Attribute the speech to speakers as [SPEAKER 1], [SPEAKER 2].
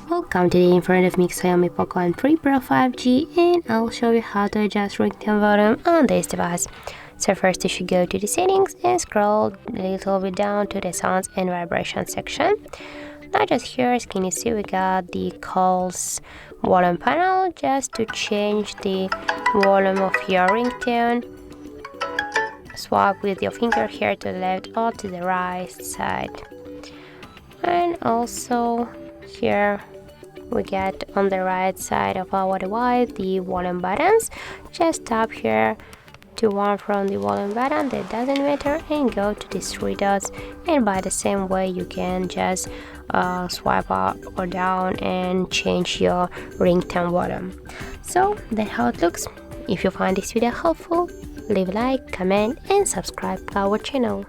[SPEAKER 1] Welcome today in front of me XIAOMI Poco M3 Pro 5G, and I'll show you how to adjust ringtone volume on this device. So first you should go to the settings and scroll a little bit down to the sounds and vibration section. Now just here, as can you see, we got the calls volume panel. Just to change the volume of your ringtone, swipe with your finger here to the left or to the right side. And also here we get on the right side of our device the volume buttons. Just tap here to one from the volume button, that doesn't matter, and go to these three dots, and by the same way you can just swipe up or down and change your ringtone volume. So that's how it looks. If you find this video helpful, leave a like, comment and subscribe to our channel.